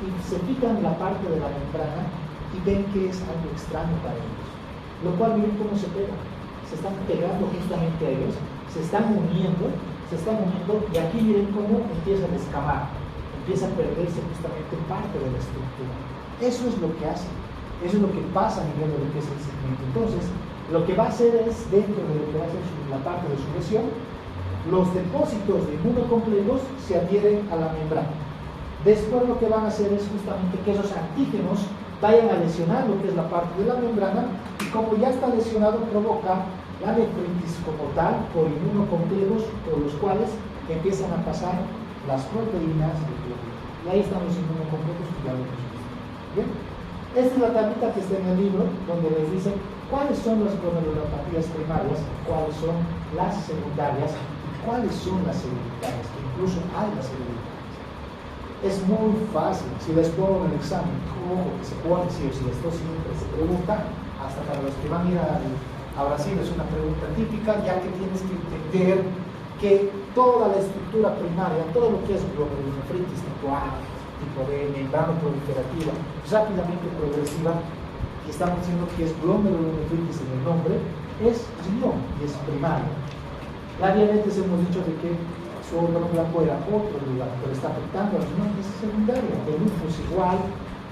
y se pican en la parte de la membrana y ven que es algo extraño para ellos, lo cual miren cómo se pegan, se están pegando justamente a ellos, se están uniendo y aquí miren cómo empiezan a escamar, empieza a perderse justamente parte de la estructura. Eso es lo que hace. Eso es lo que pasa a nivel de lo que es el segmento. Entonces, lo que va a hacer es, dentro de lo que va a ser la parte de su lesión, los depósitos de inmunocomplejos se adhieren a la membrana. Después lo que van a hacer es justamente que esos antígenos vayan a lesionar lo que es la parte de la membrana, y como ya está lesionado, provoca la nefritis como tal por inmunocomplejos, por los cuales empiezan a pasar las proteínas del glóbulo. Y ahí están los inmunocomplejos que ya lo hemos visto. ¿Bien? Esta es la tablita que está en el libro, donde les dice cuáles son las glomerulopatías primarias, cuáles son las secundarias y cuáles son las hereditarias, que incluso hay las hereditarias. Es muy fácil. Si les pongo en el examen, ojo que se pone, si esto siempre se pregunta, hasta para los que van a ir a Brasil es una pregunta típica, ya que tienes que entender que toda la estructura primaria, todo lo que es glomerulonefritis tipo A, tipo B, membrana proliferativa, rápidamente progresiva, y estamos diciendo que es glomerulonefritis en el nombre, es riñón y es primario. La diabetes hemos dicho de que su órgano blanco era otro lugar, pero está afectando al riñón, es secundaria. El lupus igual,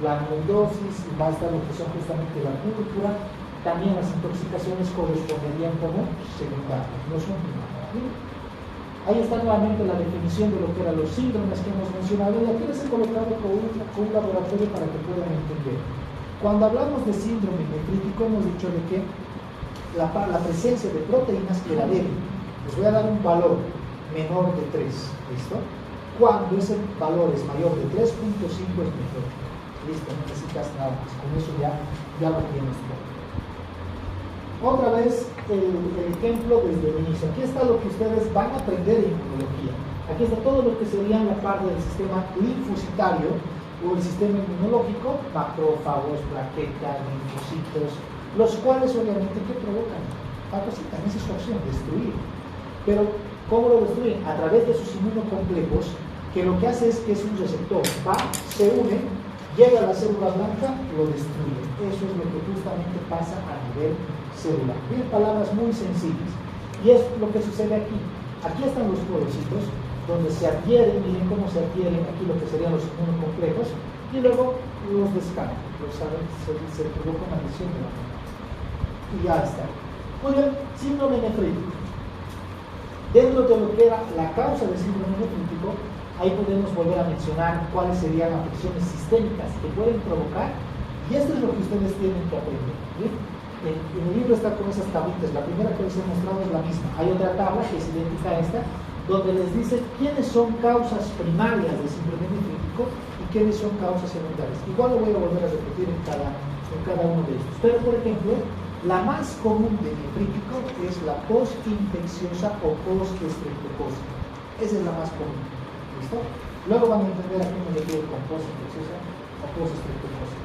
la amiloidosis, va a estar lo que son justamente la púrpura, también las intoxicaciones corresponderían como secundarias, no son primarias. Ahí está nuevamente la definición de lo que eran los síndromes que hemos mencionado, y aquí les he colocado con un laboratorio para que puedan entender. Cuando hablamos de síndrome nefrítico, hemos dicho de que la presencia de proteínas era débil. Les voy a dar un valor menor de 3, ¿listo? Cuando ese valor es mayor de 3.5 es mejor. Listo, no necesitas nada más, con eso ya lo tienes todo. otra vez el ejemplo desde el inicio. Aquí está lo que ustedes van a aprender en inmunología. Aquí está todo lo que sería la parte del sistema linfocitario o el sistema inmunológico, macrófagos, plaquetas, linfocitos, los cuales obviamente ¿qué provocan? Fagocitan, esa es su acción, destruir. Pero ¿cómo lo destruyen? A través de sus inmunocomplejos, que lo que hace es que es un receptor, va, se une, llega a la célula blanca, lo destruye. Eso es lo que justamente pasa a nivel celular. Bien, palabras muy sencillas. Y es lo que sucede aquí. Aquí están los porocitos, donde se adhieren, miren cómo se adhieren aquí lo que serían los inmunocomplejos, y luego los descargan, se provoca una lesión de la mano. Y ya está. Muy bien, síndrome nefrítico. Dentro de lo que era la causa del síndrome nefrítico, ahí podemos volver a mencionar cuáles serían afecciones sistémicas que pueden provocar, y esto es lo que ustedes tienen que aprender. ¿Bien? En el libro está con esas tablitas, la primera que les he mostrado es la misma. Hay otra tabla que es idéntica a esta, donde les dice quiénes son causas primarias del síndrome nefrítico y quiénes son causas secundarias. Igual lo voy a volver a repetir en cada uno de estos. Pero, por ejemplo, la más común de nefrítico es la postinfecciosa o postestreptocócica. Esa es la más común. ¿Listo? Luego van a entender a qué me refiero con postinfecciosa o postestreptocócica.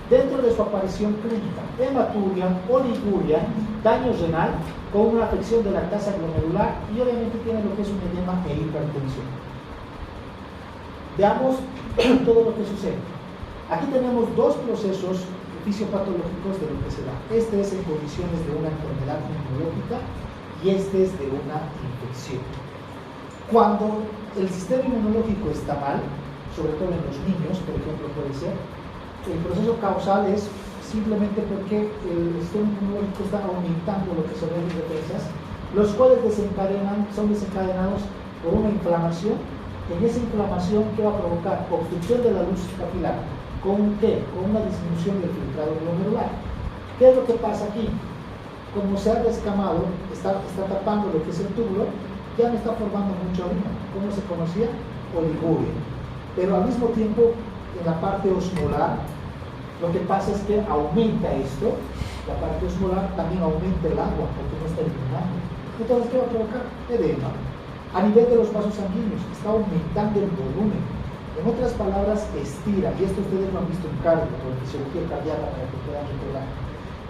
Dentro de su aparición clínica, hematuria, oliguria, daño renal, con una afección de la tasa glomerular y obviamente tiene lo que es un edema e hipertensión. Veamos todo lo que sucede. Aquí tenemos dos procesos fisiopatológicos de lo que se da. Este es en condiciones de una enfermedad inmunológica y este es de una infección. Cuando el sistema inmunológico está mal, sobre todo en los niños, por ejemplo, puede ser, el proceso causal es simplemente porque el sistema inmunológico está aumentando lo que son las defensas, los cuales son desencadenados por una inflamación. En esa inflamación, ¿qué va a provocar? Obstrucción de la luz capilar. ¿Con qué? Con una disminución del filtrado glomerular. ¿Qué es lo que pasa aquí? Como se ha descamado, está tapando lo que es el túbulo, ya no está formando mucha orina. ¿Cómo se conocía? Oliguria. Pero al mismo tiempo, en la parte osmolar, lo que pasa es que aumenta esto, la parte osmolar también aumenta el agua porque no está eliminando. Entonces, ¿qué va a provocar? Edema. A nivel de los vasos sanguíneos, está aumentando el volumen. En otras palabras, estira, y esto ustedes lo han visto en cardio, o en fisiología cardíaca para que puedan recordar.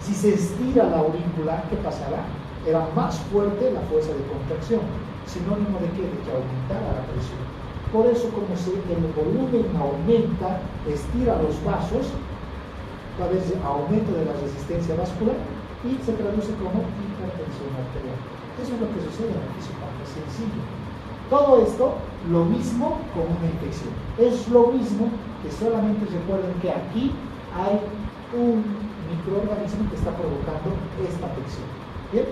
Si se estira la aurícula, ¿qué pasará? Era más fuerte la fuerza de contracción, sinónimo de qué? De que aumentara la presión. Por eso, como el volumen aumenta, estira los vasos, va a haber aumento de la resistencia vascular y se traduce como hipertensión arterial. Eso es lo que sucede en la fisiopatía, es sencillo. Todo esto, lo mismo con una infección. Es lo mismo que solamente recuerden que aquí hay un microorganismo que está provocando esta afección. ¿Bien?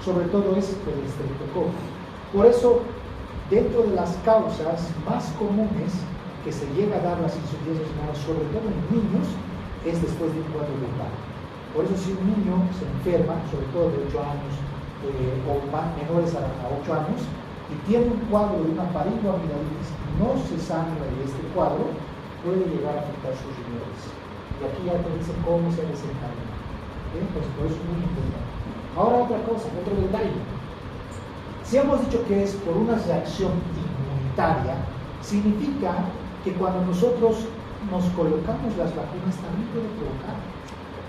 Sobre todo es el estreptococo. Por eso, dentro de las causas más comunes que se llega a dar las insuficiencias renales, sobre todo en niños, es después de un cuadro gripal. Por eso si un niño se enferma, sobre todo de 8 años o menores a 8 años, y tiene un cuadro de una faringoamidalitis, no se sangra de este cuadro, puede llegar a afectar sus riñones. Y aquí ya te dicen cómo se desencadena. Pues por eso es muy importante. Ahora otra cosa, otro detalle. Si hemos dicho que es por una reacción inmunitaria, significa que cuando nosotros nos colocamos las vacunas también puede provocar.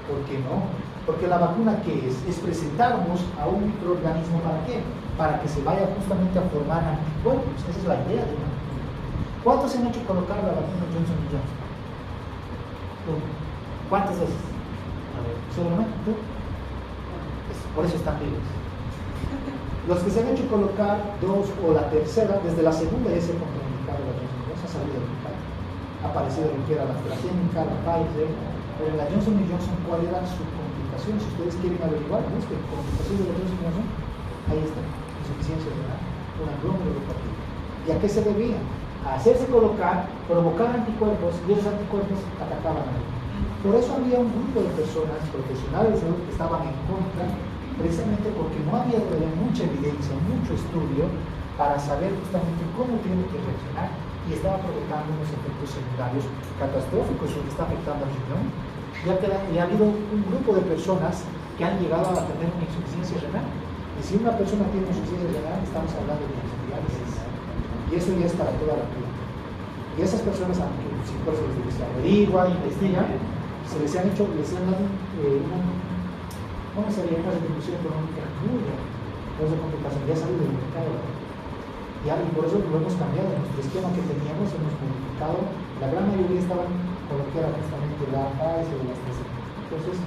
¿Por qué no? Porque la vacuna, ¿qué es? Es presentarnos a un microorganismo, ¿para qué? Para que se vaya justamente a formar anticuerpos. Esa es la idea de una vacuna. ¿Cuántos se han hecho colocar la vacuna Johnson & Johnson? ¿Cuántas veces? A ver, solamente tú. Por eso están vivos. Los que se han hecho colocar 2 o la tercera, desde la segunda ya se ha contraindicado la Johnson & Johnson, ha salido del mercado. Ha aparecido lo que era la AstraZeneca, la Pfizer, pero la Johnson & Johnson, ¿cuál era su complicación? Si ustedes quieren averiguar, busquen complicación de la Johnson & Johnson, ahí está, insuficiencia renal, una glomerulopatía. ¿Y a qué se debía? A hacerse colocar, provocar anticuerpos, y esos anticuerpos atacaban a él. Por eso había un grupo de personas profesionales de salud que estaban en contra, precisamente porque no había mucha evidencia, mucho estudio para saber justamente cómo tiene que reaccionar, y estaba provocando unos efectos secundarios catastróficos, lo que está afectando al riñón. Ya ha habido un grupo de personas que han llegado a tener una insuficiencia renal. Y si una persona tiene insuficiencia renal, estamos hablando de diálisis. Y eso ya es para toda la vida. Y esas personas, aunque si por eso se averigua, investiga, se les han hecho, les han dado ¿cómo sería una retribución económica muy grande? No sé complicación, ya salido del mercado. Y por eso lo hemos cambiado. Nuestro esquema que teníamos hemos modificado. La gran mayoría estaban con lo que era justamente la APAES o las TC. Entonces,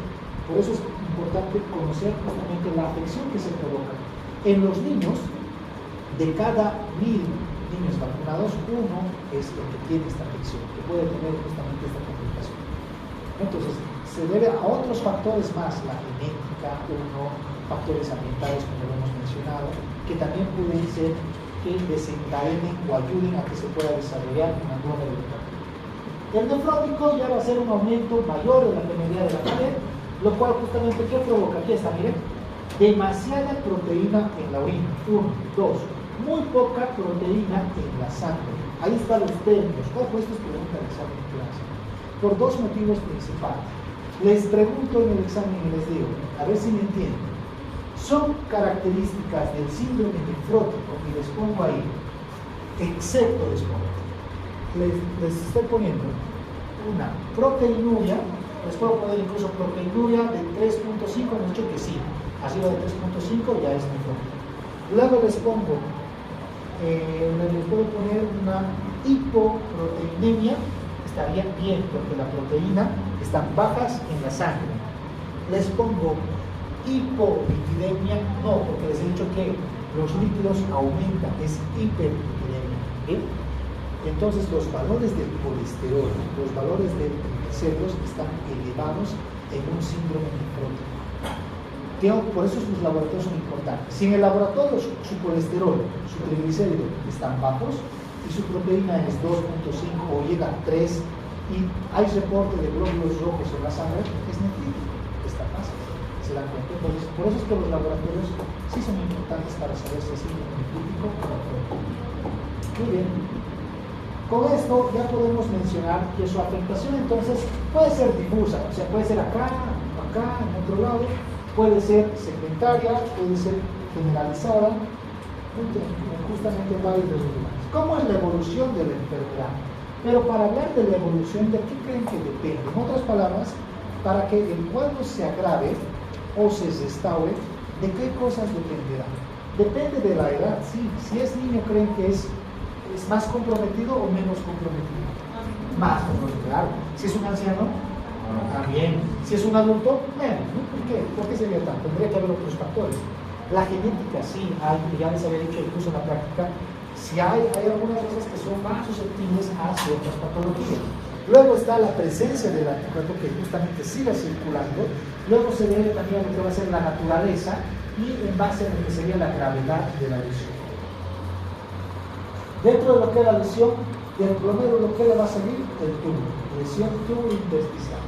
por eso es importante conocer justamente la afección que se provoca. En los niños, de cada 1000 niños vacunados, uno es el que tiene esta afección, que puede tener justamente esta complicación. Entonces, se debe a otros factores más, la genética, factores ambientales, como lo hemos mencionado, que también pueden ser que desencadenen o ayuden a que se pueda desarrollar una nueva enfermedad. El nefrótico ya va a ser un aumento mayor de la permeabilidad de la pared, lo cual justamente, ¿qué provoca? Aquí está, miren, demasiada proteína en la orina, 1, 2, muy poca proteína en la sangre. Ahí están los términos. Ojo, esto es pregunta del examen de clase. Por dos motivos principales. Les pregunto en el examen y les digo, a ver si me entienden. Son características del síndrome nefrótico, y les pongo ahí, excepto les pongo. Les estoy poniendo una proteinuria, les puedo poner incluso proteinuria de 3.5, han dicho que sí, arriba de 3.5 ya es nefrótico. Luego les pongo, les puedo poner una hipoproteinemia, estaría bien porque la proteína están bajas en la sangre. Les pongo hipolipidemia, no, porque les he dicho que los lípidos aumentan, es hiperlipidemia. ¿Bien? Entonces los valores del colesterol, los valores de triglicéridos están elevados en un síndrome nefrótico. Por eso sus laboratorios son importantes. Si en el laboratorio su colesterol, su triglicérido están bajos y su proteína es 2.5 o llega a 3 y hay reporte de glóbulos rojos en la sangre, es nefrítico, está fácil, se dan cuenta. Entonces, por eso es que los laboratorios sí son importantes para saber si es síndrome nefrítico o nefrótico. Muy bien. Con esto ya podemos mencionar que su afectación entonces puede ser difusa, o sea, puede ser acá, en otro lado, puede ser segmentaria, puede ser generalizada, justamente en varios de los lugares. ¿Cómo es la evolución de la enfermedad? Pero para hablar de la evolución, ¿de qué creen que depende? En otras palabras, para que el cuadro se agrave o se restaure, ¿de qué cosas dependerá? Depende de la edad, sí. Si es niño, ¿creen que es más comprometido o menos comprometido? Más comprometido, claro. Si es un anciano, también. Si es un adulto, menos. ¿No? ¿Por qué? ¿Por qué sería tanto? Tendría que haber otros factores. La genética, sí, ya les había dicho incluso en la práctica, si hay algunas cosas que son más susceptibles a ciertas patologías. Luego está la presencia del anticuerpo que justamente siga circulando. Luego se debe también a lo que va a ser la naturaleza y en base a lo que sería la gravedad de la lesión. Dentro de lo que es la lesión, del promedio lo que le va a seguir, el tumor, lesión tumorintersticial.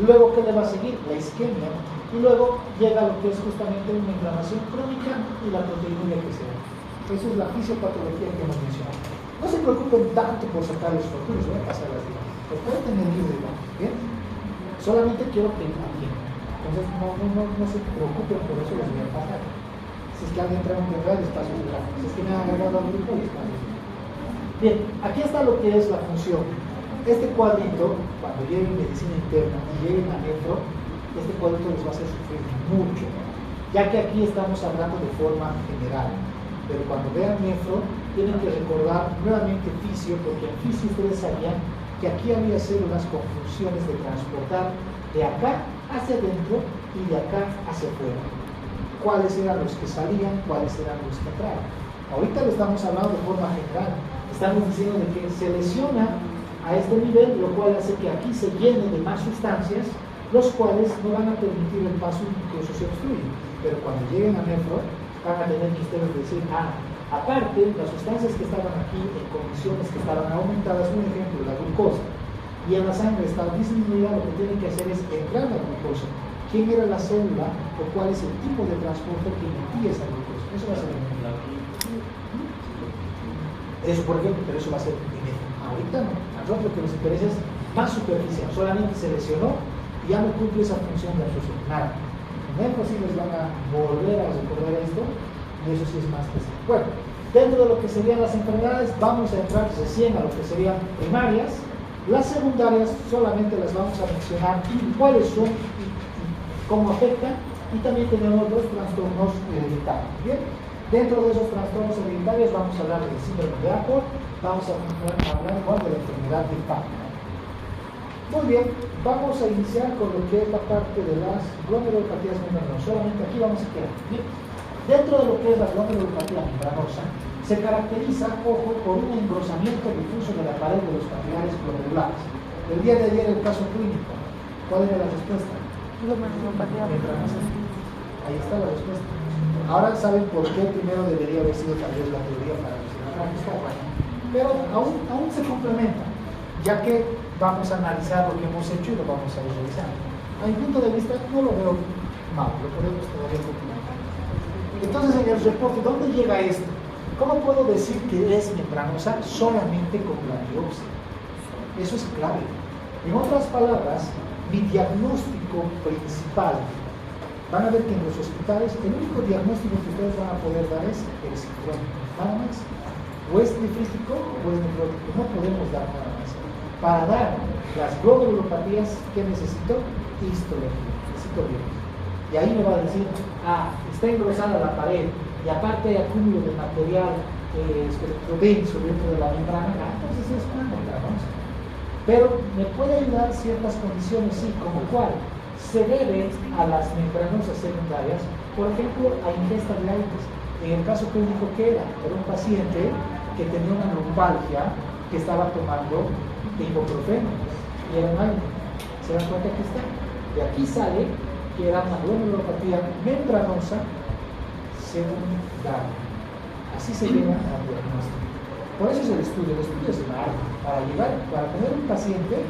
Luego, ¿qué le va a seguir? La isquemia. Y luego llega lo que es justamente una inflamación crónica y la proteinuria que se da. Esa es la fisiopatología que hemos mencionado. No se preocupen tanto por sacar los fracturas, voy a pasar las días. Lo pueden tener libre, ¿no? ¿Bien? Solamente quiero que entiendan. Entonces, no se preocupen por eso, les voy a pasar. Si es que alguien trae un terreno de espacio de gráficos, si es que me han agarrado al grupo, espacio. Bien, aquí está lo que es la función. Este cuadrito, cuando lleguen medicina interna y lleguen a nefro, este cuadrito les va a hacer sufrir mucho, ya que aquí estamos hablando de forma general. Pero cuando vean nefro, tienen que recordar nuevamente fisio, porque en fisio ustedes sabían que aquí había células con funciones de transportar de acá hacia adentro y de acá hacia afuera. ¿Cuáles eran los que salían? ¿Cuáles eran los que entraban? Ahorita lo estamos hablando de forma general. Estamos diciendo de que se lesiona a este nivel, lo cual hace que aquí se llene de más sustancias, los cuales no van a permitir el paso, incluso se obstruyen. Pero cuando lleguen a nefro, van a tener que ustedes decir, aparte, las sustancias que estaban aquí en condiciones que estaban aumentadas, un ejemplo, la glucosa, y en la sangre está disminuida, lo que tienen que hacer es entrar la glucosa. ¿Quién era la célula o cuál es el tipo de transporte que emitía esa glucosa? Eso va a ser eso, por ejemplo, pero eso va a ser benéfico. Ahorita no. A nosotros lo que nos interesa es más superficial. Solamente se lesionó y ya no cumple esa función de absorción. Nada. imposibles van a volver a recorrer esto, y eso sí es más pesado. Bueno, dentro de lo que serían las enfermedades, vamos a entrar recién a lo que serían primarias. Las secundarias solamente las vamos a mencionar cuáles son y cómo afectan, y también tenemos los trastornos hereditarios. Bien, dentro de esos trastornos hereditarios vamos a hablar del síndrome de Apert, vamos a hablar igual de la enfermedad de Parkinson. Muy bien, vamos a iniciar con lo que es la parte de las glomerulopatías membranosas. Solamente aquí vamos a quedar. Bien. Dentro de lo que es la glomerulopatía membranosa, se caracteriza, ojo, por un engrosamiento difuso de la pared de los capilares glomerulares. El día de ayer el caso clínico, ¿cuál era la respuesta? Glomerulopatía Membranosa. Ahí está la respuesta. Ahora saben por qué primero debería haber sido tal vez la teoría para la pero aún se complementa, ya que vamos a analizar lo que hemos hecho y lo vamos a ir revisando. A mi punto de vista no lo veo mal, lo podemos todavía complementar. Entonces en el reporte, ¿dónde llega esto? ¿Cómo puedo decir que es membranosa solamente con la biopsia? Eso es clave. En otras palabras, mi diagnóstico principal, van a ver que en los hospitales el único diagnóstico que ustedes van a poder dar es el síndrome, nada más. O es nefrítico o es nefrótico, no podemos dar nada más. Para dar las glomerulopatías, ¿qué necesito? Histología, necesito biología. Y ahí me va a decir, está engrosada la pared y aparte hay acúmulo de material denso dentro de la membrana, entonces es una membranosa. Pero me puede ayudar ciertas condiciones, sí, como cuál se debe a las membranosas secundarias, por ejemplo, a ingesta de aires. En el caso clínico, ¿qué era? Era un paciente que tenía una lumbalgia que estaba tomando ibuprofeno y era un aire. ¿Se dan cuenta que está? De aquí sale que era una glomerulopatía membranosa secundaria. Así se llega al diagnóstico. Por eso es el estudio es largo. Para tener un paciente,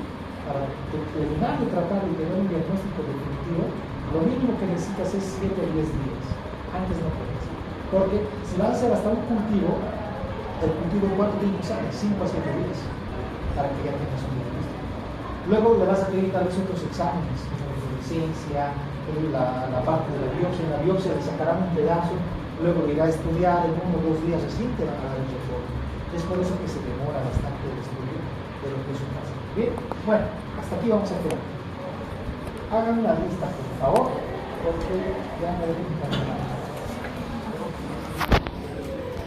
para terminar de tratar y tener un diagnóstico definitivo, lo mínimo que necesitas es 7 o 10 días. Antes no puedes. Porque si vas a hacer hasta un cultivo, el cultivo ¿cuánto tiempo sale? 5 a 7 días para que ya tengas un diagnóstico. Luego le vas a pedir tal vez otros exámenes, como licencia, la parte de la biopsia. En la biopsia le sacarán un pedazo, luego le irá a estudiar en 1 o 2 días, así te van a dar el reporte. Es por eso que se demora bastante el estudio de lo que es un paciente. Bien, bueno, hasta aquí vamos a quedar. Hagan la lista, por favor, porque ya me deben terminar.